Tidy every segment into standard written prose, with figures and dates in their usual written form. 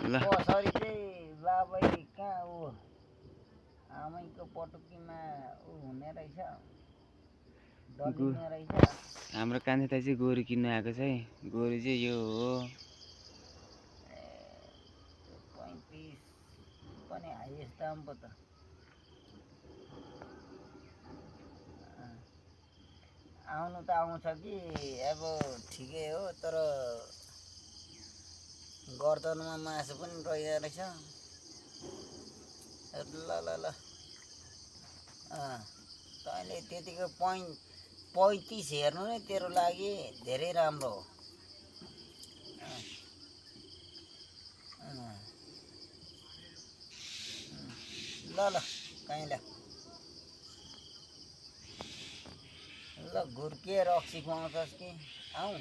ल कसरी चाहिँ लाबै कहाँ ऊ आमैको पटुकीमा ऊ हुने रहेछ डल्लिने रहेछ। हाम्रो कान्छे दाइ चाहिँ गोरु किन्नु आएको छ है। गोरु चाहिँ यो हो 35 पनि हाइएस्ट दाम पो त। आउनु त आउँछ कि अब ठिकै हो तर गर्दनमा मासु पनि रहेको रहेछ। ल ल ल तैँले त्यतिको 35 हेर्नु नै तेरो लागि धेरै राम्रो हो। ल ल कहीँ ल ल घुर्के रक्सी खुवाउँछस् कि आउँ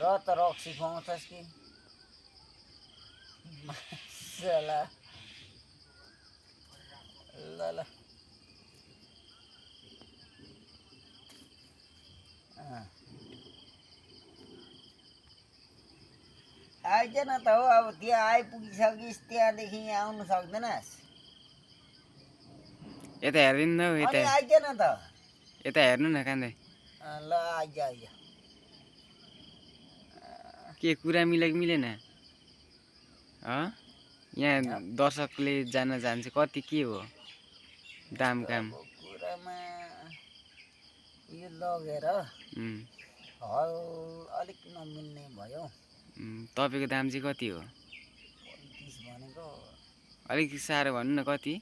र त रक्सी खुवाउँछस् कि मासला। ल ल आइज न त हो अब त्यहाँ आइपुगिसकिस् त्यहाँदेखि यहाँ आउनु सक्दैनस्। यता हेरिदिनु न हौ यता। अनि आइज न त। यता हेर्नु न कान्छे। ल आइज आइज। के कुरा मिल्यो कि मिलेन? यहाँ दर्शकले जान्न चाहन्छ कति के हो दाम काम? कुरामा यो लगेर हल अलिक नमिल्ने भयो। तपाईँको दाम चाहिँ कति हो? 35 भनेको। अलिक साह्रो भन्नु न कति?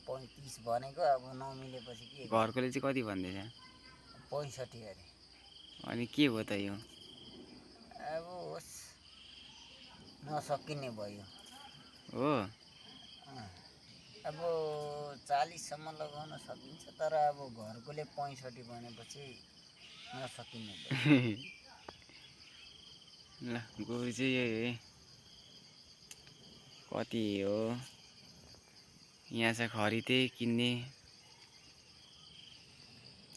35 भनेको अब नमिलेपछि के? घरकोले चाहिँ कति भन्दैछ? 65 अरे। अनि के हो त यो? अब होस् नसकिने भयो हो। अब 40 सम्म लगाउन सकिन्छ तर अब घरकोले 65 भनेपछि नसकिने भयो। ल गोरु चाहिँ यही कति हो यहाँ चाहिँ खरिदै किन्ने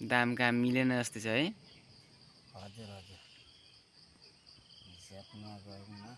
दाम काम मिलेन जस्तो छ है। हजुर हजुर हिसाब नगर्नु